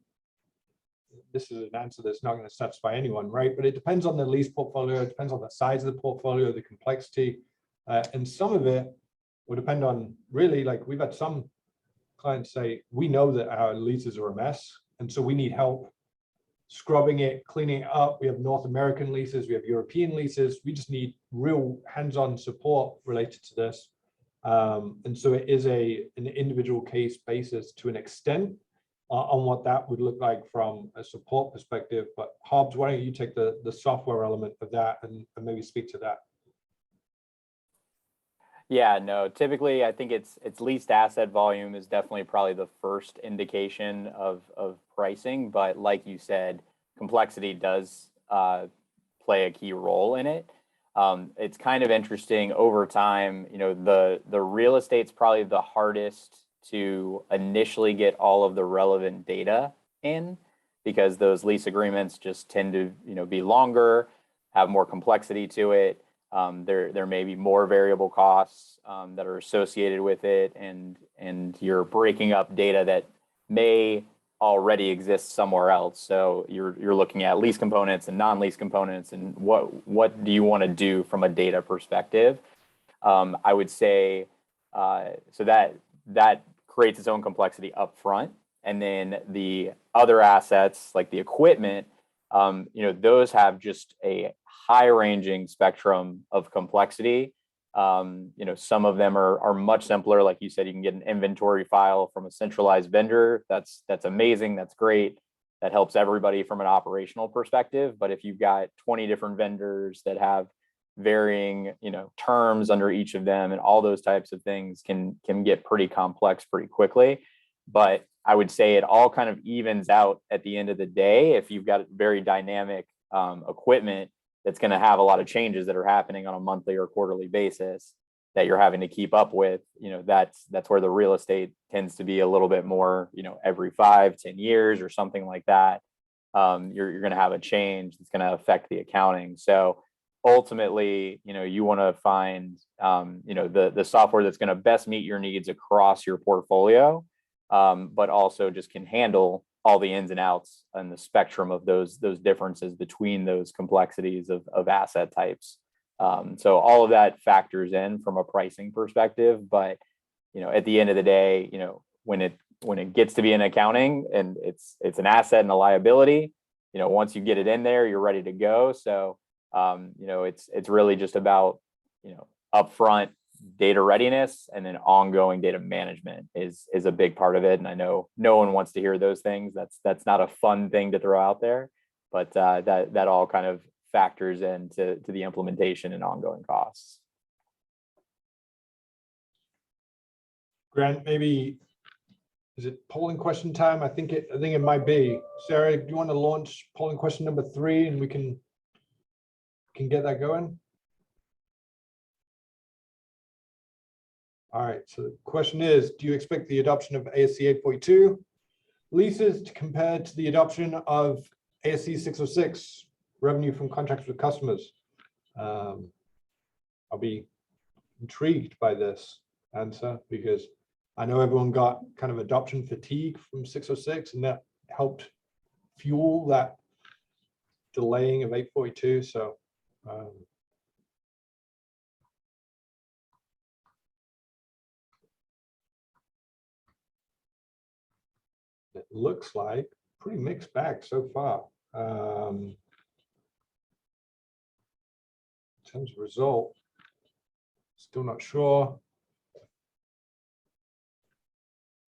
this is an answer that's not going to satisfy anyone, right? But it depends on the lease portfolio, it depends on the size of the portfolio, the complexity, and some of it will depend on really, like we've had some clients say, we know that our leases are a mess, and so we need help scrubbing it, cleaning it up. We have North American leases, we have European leases. We just need real hands-on support related to this. And so it is an individual case basis to an extent on what that would look like from a support perspective. But Hobbs, why don't you take the software element of that and maybe speak to that? Yeah, no, typically I think it's leased asset volume is definitely probably the first indication of pricing, but like you said, complexity does play a key role in it. It's kind of interesting over time, the real estate's probably the hardest to initially get all of the relevant data in, because those lease agreements just tend to be longer, have more complexity to it. There may be more variable costs that are associated with it, and you're breaking up data that may already exist somewhere else. So you're looking at lease components and non-lease components, and what do you want to do from a data perspective? I would say so that creates its own complexity up front, and then the other assets like the equipment, those have just a high-ranging spectrum of complexity. Some of them are much simpler. Like you said, you can get an inventory file from a centralized vendor. That's amazing. That's great. That helps everybody from an operational perspective. But if you've got 20 different vendors that have varying, terms under each of them, and all those types of things can get pretty complex pretty quickly. But I would say it all kind of evens out at the end of the day. If you've got very dynamic equipment that's going to have a lot of changes that are happening on a monthly or quarterly basis that you're having to keep up with, that's where the real estate tends to be a little bit more, every 5-10 years or something like that. you're going to have a change that's going to affect the accounting. So ultimately, you want to find, the software that's going to best meet your needs across your portfolio, but also just can handle all the ins and outs and the spectrum of those differences between those complexities of asset types. So all of that factors in from a pricing perspective, but at the end of the day, when it gets to be in accounting and it's an asset and a liability, once you get it in there, you're ready to go. So it's really just about upfront data readiness, and then ongoing data management is a big part of it. And I know no one wants to hear those things. That's not a fun thing to throw out there, but that all kind of factors into the implementation and ongoing costs. Grant, maybe, is it polling question time? I think it might be. Sarah, do you want to launch polling question number 3 and we can get that going? All right, so the question is, do you expect the adoption of ASC 842 leases to compare to the adoption of ASC 606 revenue from contracts with customers? I'll be intrigued by this answer because I know everyone got kind of adoption fatigue from 606, and that helped fuel that delaying of 842. So it looks like pretty mixed bag so far. In terms of result, still not sure.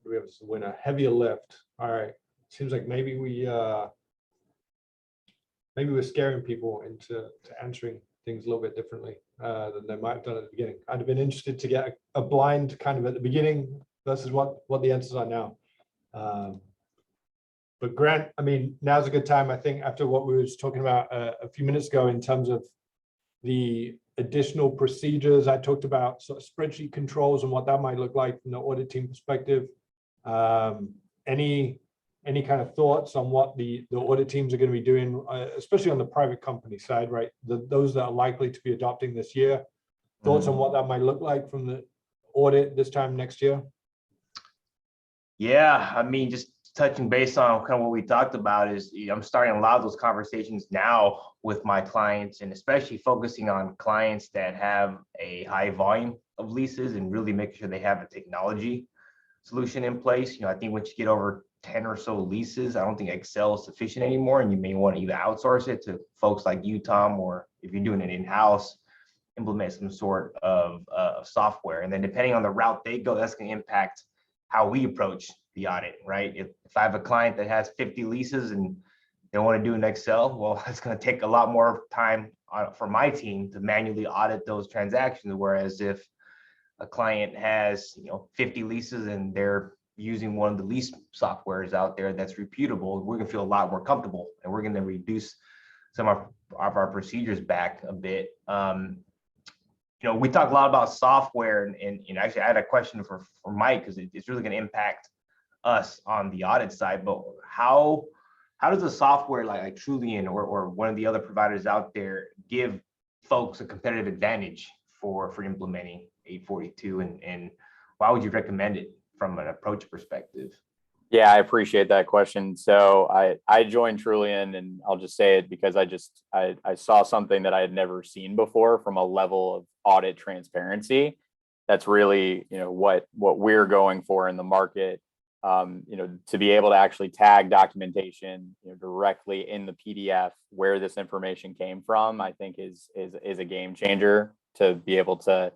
We have to win a heavier lift. All right, seems like maybe we're scaring people into answering things a little bit differently than they might have done at the beginning. I'd have been interested to get a blind kind of at the beginning versus what the answers are now. But Grant, I mean, now's a good time, I think, after what we were just talking about a few minutes ago in terms of the additional procedures. I talked about sort of spreadsheet controls and what that might look like from the audit team perspective. Any kind of thoughts on what the audit teams are going to be doing, especially on the private company side, right? Those that are likely to be adopting this year. Thoughts on what that might look like from the audit this time next year? Yeah, I mean, just touching base on kind of what we talked about is I'm starting a lot of those conversations now with my clients, and especially focusing on clients that have a high volume of leases and really making sure they have a technology solution in place. I think once you get over 10 or so leases, I don't think Excel is sufficient anymore, and you may want to either outsource it to folks like you, Tom, or if you're doing it in-house, implement some sort of software. And then depending on the route they go, that's going to impact how we approach the audit, right? If I have a client that has 50 leases and they want to do an Excel, well, it's going to take a lot more time for my team to manually audit those transactions. Whereas if a client has 50 leases and they're using one of the lease softwares out there that's reputable, we're going to feel a lot more comfortable, and we're going to reduce some of our procedures back a bit. We talk a lot about software, and actually I had a question for Mike, because it's really going to impact us on the audit side. But how does a software like Trullion or one of the other providers out there give folks a competitive advantage for implementing 842, and why would you recommend it from an approach perspective? Yeah, I appreciate that question. So I joined Trullion, and I'll just say it because I saw something that I had never seen before from a level of audit transparency. That's really, what we're going for in the market. To be able to actually tag documentation, directly in the PDF where this information came from, I think is a game changer. To be able to,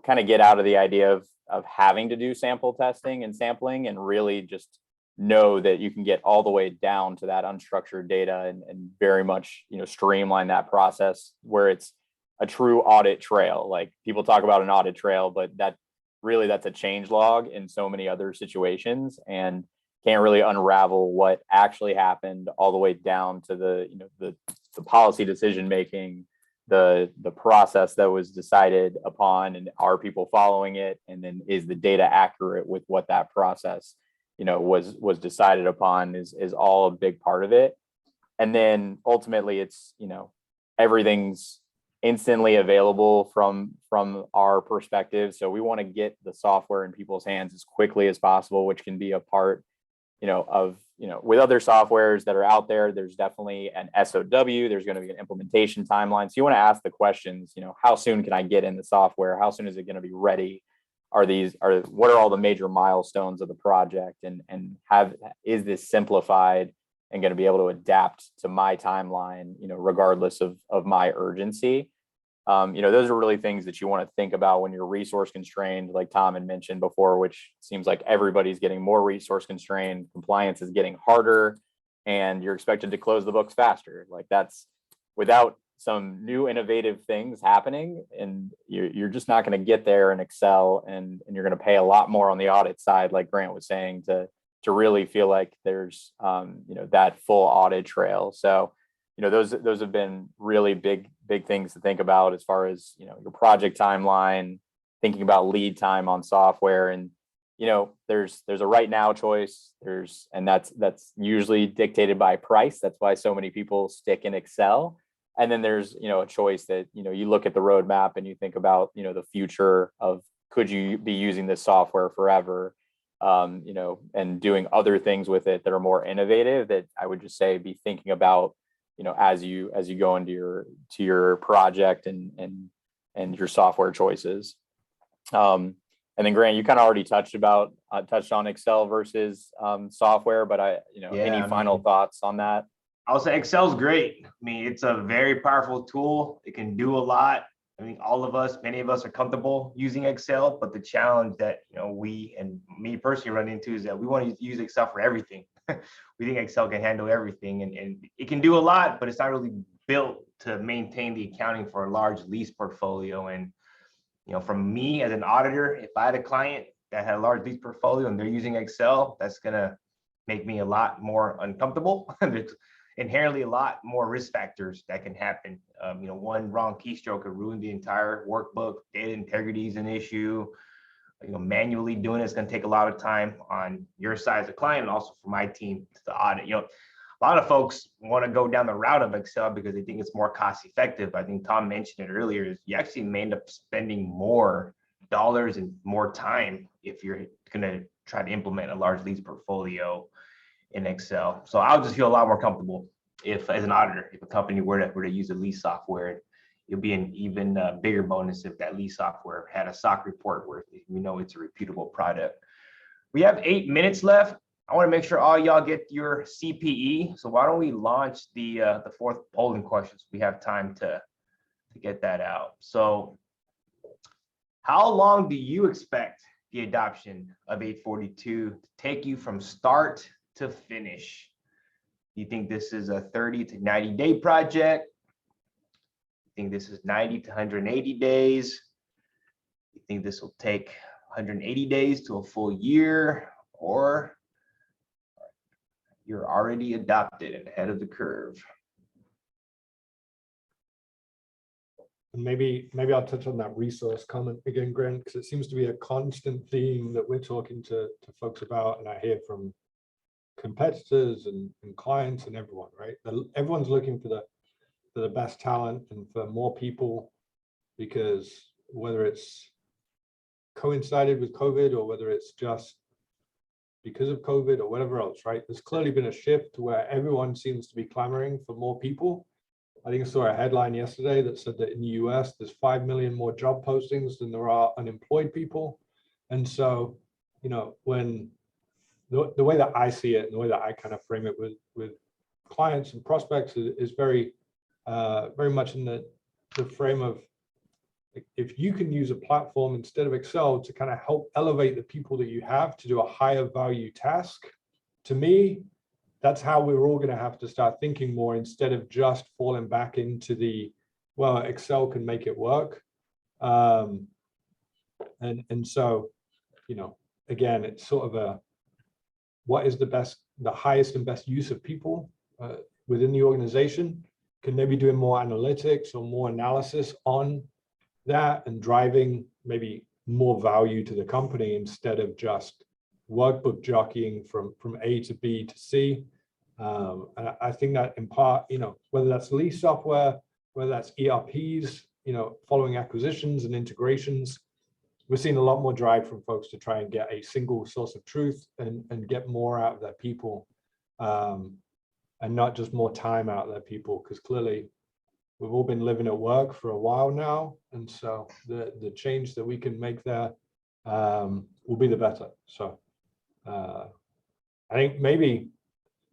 kind of get out of the idea of having to do sample testing and sampling, and really just know that you can get all the way down to that unstructured data and very much, streamline that process where it's a true audit trail. Like, people talk about an audit trail, but that's a change log in so many other situations, and can't really unravel what actually happened all the way down to the policy decision making, the process that was decided upon, and are people following it, and then is the data accurate with what that process was decided upon, is all a big part of it. And then ultimately it's, everything's instantly available from our perspective. So we want to get the software in people's hands as quickly as possible, which can be a part, of, with other softwares that are out there, there's definitely an SOW, there's going to be an implementation timeline. So you want to ask the questions, how soon can I get in the software? How soon is it going to be ready? What are all the major milestones of the project? And is this simplified and going to be able to adapt to my timeline, regardless of my urgency? Those are really things that you want to think about when you're resource constrained, like Tom had mentioned before, which seems like everybody's getting more resource constrained, compliance is getting harder, and you're expected to close the books faster. Like that's without some new innovative things happening, and you're just not going to get there in Excel, and you're going to pay a lot more on the audit side, like Grant was saying, to really feel like there's that full audit trail. So those have been really big things to think about as far as your project timeline, thinking about lead time on software. And there's a right now choice, and that's usually dictated by price. That's why so many people stick in Excel. And then there's a choice that you look at the roadmap and you think about the future of, could you be using this software forever, and doing other things with it that are more innovative, that I would just say be thinking about as you go into your project and your software choices. And then Grant, you kind of already touched on Excel versus software, but any final thoughts on that? I'll say Excel's great. I mean, it's a very powerful tool. It can do a lot. I think many of us are comfortable using Excel, but the challenge that we and me personally run into is that we want to use Excel for everything. We think Excel can handle everything, and it can do a lot, but it's not really built to maintain the accounting for a large lease portfolio. And from me as an auditor, if I had a client that had a large lease portfolio and they're using Excel, that's gonna make me a lot more uncomfortable. There's inherently a lot more risk factors that can happen. One wrong keystroke could ruin the entire workbook. Data integrity is an issue. Manually doing it's going to take a lot of time on your side as a client, and also for my team to audit. A lot of folks want to go down the route of Excel because they think it's more cost effective. I think Tom mentioned it earlier, is you actually may end up spending more dollars and more time if you're going to try to implement a large lease portfolio in Excel. So I'll just feel a lot more comfortable if, as an auditor, if a company were to use a lease software. It'll be an even bigger bonus if that lease software had a SOC report where we know it's a reputable product. We have 8 minutes left. I want to make sure all y'all get your CPE. So why don't we launch the fourth polling questions? We have time to get that out. So how long do you expect the adoption of 842 to take you from start to finish? Do you think this is a 30 to 90 day project? You think this is 90 to 180 days? You think this will take 180 days to a full year, or you're already adopted and ahead of the curve? And maybe I'll touch on that resource comment again, Grant, because it seems to be a constant theme that we're talking to folks about, and I hear from competitors and clients and everyone, right? Everyone's looking for the best talent and for more people, because whether it's coincided with COVID or whether it's just because of COVID or whatever else, right? There's clearly been a shift where everyone seems to be clamoring for more people. I think I saw a headline yesterday that said that in the US, there's 5 million more job postings than there are unemployed people. And so, when the way that I see it and the way that I kind of frame it with clients and prospects is very much in the frame of, if you can use a platform instead of Excel to kind of help elevate the people that you have to do a higher value task, to me, that's how we're all going to have to start thinking more, instead of just falling back into well, Excel can make it work. And so, again, it's sort of what is the highest and best use of people within the organization? Can they be doing more analytics or more analysis on that and driving maybe more value to the company, instead of just workbook jockeying from A to B to C? And I think that in part, whether that's lease software, whether that's ERPs, following acquisitions and integrations, we're seeing a lot more drive from folks to try and get a single source of truth and get more out of their people, and not just more time out of their people, because clearly we've all been living at work for a while now, and so the change that we can make there will be the better. So I think maybe,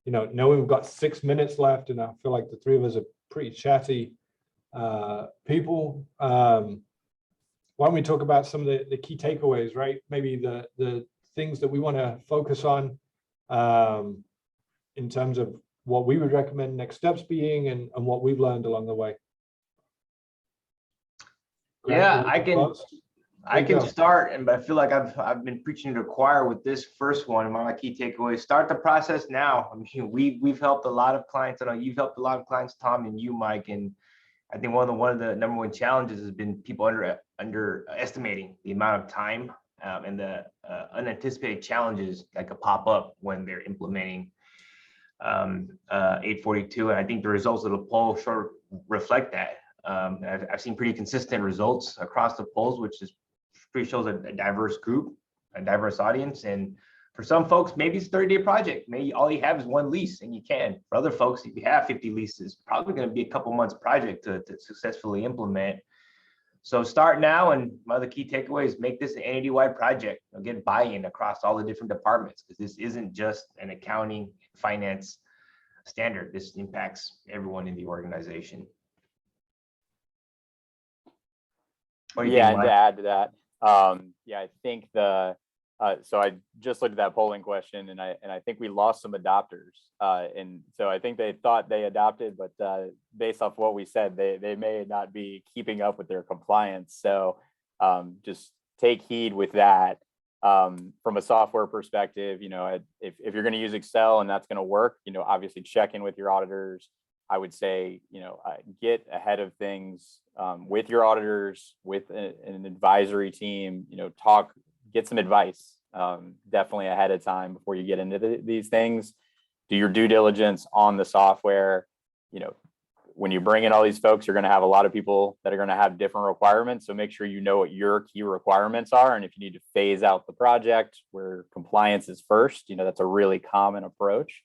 knowing we've got 6 minutes left, and I feel like the three of us are pretty chatty people. Why don't we talk about some of the key takeaways, right? Maybe the things that we want to focus on in terms of what we would recommend next steps being, and what we've learned along the way. Yeah, Grant, I can start, but I feel like I've been preaching to the choir with this first one. One of my key takeaways: start the process now. I mean, we've helped a lot of clients. I know you've helped a lot of clients, Tom, and you, Mike. And I think one of the number one challenges has been people underestimating the amount of time and the unanticipated challenges that could pop up when they're implementing 842. And I think the results of the poll sort of reflect that. I've seen pretty consistent results across the polls, which is pretty shows a diverse group, a diverse audience. And for some folks, maybe it's a 30-day project. Maybe all you have is one lease and you can. For other folks, if you have 50 leases, probably going to be a couple months project to successfully implement. So start now. And my other key takeaway is make this an entity-wide project. Get buy-in across all the different departments, because this isn't just an accounting, finance standard. This impacts everyone in the organization. What do you think, And Mike? to add to that, I think so I just looked at that polling question, and I think we lost some adopters, and so I think they thought they adopted, but based off what we said, they may not be keeping up with their compliance. So just take heed with that. From a software perspective, if you're going to use Excel and that's going to work, obviously check in with your auditors. I would say, get ahead of things with your auditors, with an advisory team, get some advice definitely ahead of time before you get into these things. Do your due diligence on the software. When you bring in all these folks, you're going to have a lot of people that are going to have different requirements. So make sure you know what your key requirements are. And if you need to phase out the project where compliance is first, that's a really common approach.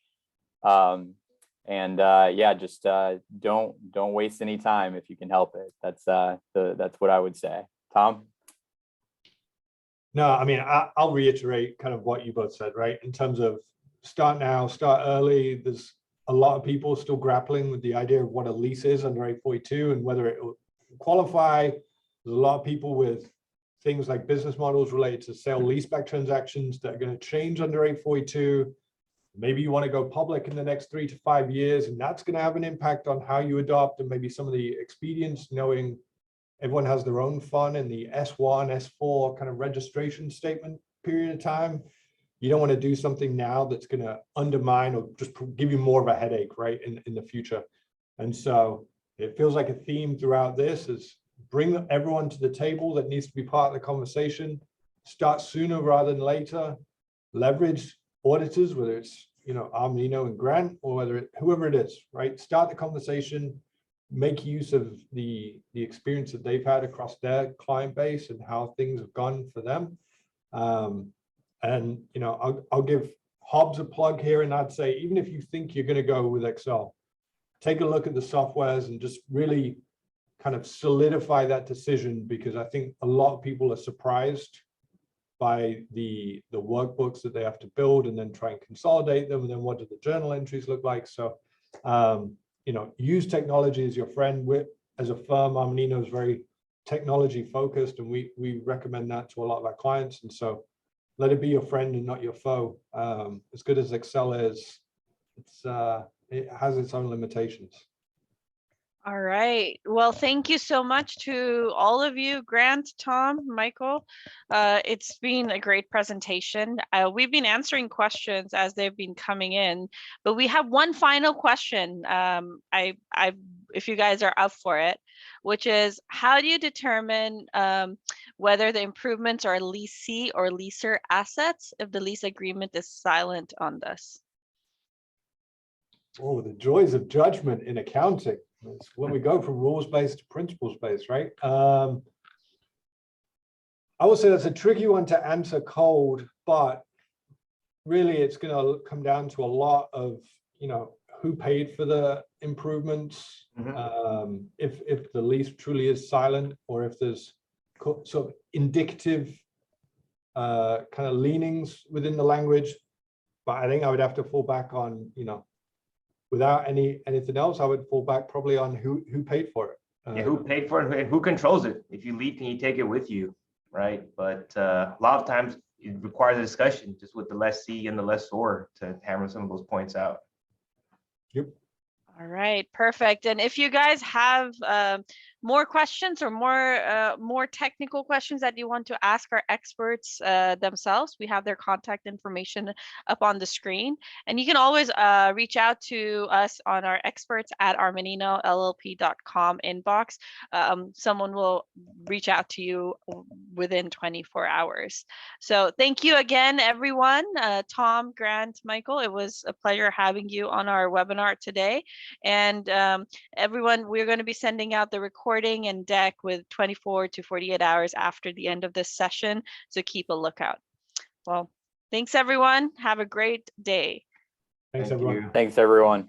Just don't waste any time if you can help it. That's what I would say. Tom? No, I mean, I'll reiterate kind of what you both said, right? In terms of start now, start early. There's a lot of people still grappling with the idea of what a lease is under 842 and whether it will qualify. There's a lot of people with things like business models related to sale leaseback transactions that are going to change under 842. Maybe you want to go public in the next 3 to 5 years, and that's going to have an impact on how you adopt, and maybe some of the expedience, knowing everyone has their own fun in the S1, S4 kind of registration statement period of time. You don't want to do something now that's going to undermine or just give you more of a headache, right, in the future. And so it feels like a theme throughout this is bring everyone to the table that needs to be part of the conversation. Start sooner rather than later. Leverage auditors, whether it's Armanino and Grant, or whoever it is, right? Start the conversation, make use of the experience that they've had across their client base and how things have gone for them. I'll give Hobbs a plug here, and I'd say, even if you think you're going to go with Excel, take a look at the softwares and just really kind of solidify that decision, because I think a lot of people are surprised by the workbooks that they have to build and then try and consolidate them, and then what do the journal entries look like. So use technology as your friend. As a firm, Armanino is very technology focused, and we recommend that to a lot of our clients. And so let it be your friend and not your foe. As good as Excel is, it has its own limitations. All right. Well, thank you so much to all of you, Grant, Tom, Michael. It's been a great presentation. We've been answering questions as they've been coming in, but we have one final question. If you guys are up for it, which is, how do you determine whether the improvements are leasee or leaser assets if the lease agreement is silent on this? Oh, the joys of judgment in accounting. It's when we go from rules-based to principles-based, right? I would say that's a tricky one to answer cold, but really it's going to come down to a lot of, who paid for the improvements, if the lease truly is silent, or if there's sort of indicative kind of leanings within the language. But I think I would have to fall back on, without anything else, I would fall back probably on who paid for it. Yeah, who paid for it? Who controls it? If you leave, can you take it with you, right? But a lot of times it requires a discussion just with the lessee and the lessor to hammer some of those points out. Yep. All right, perfect. And if you guys have more questions or more technical questions that you want to ask our experts themselves, we have their contact information up on the screen. And you can always reach out to us on our experts@armaninolllp.com inbox. Someone will reach out to you within 24 hours. So thank you again, everyone. Tom, Grant, Michael, it was a pleasure having you on our webinar today. And everyone, we're going to be sending out the recording and deck with 24 to 48 hours after the end of this session. So keep a lookout. Well, thanks, everyone. Have a great day. Thanks, Thank everyone. you. Thanks, everyone.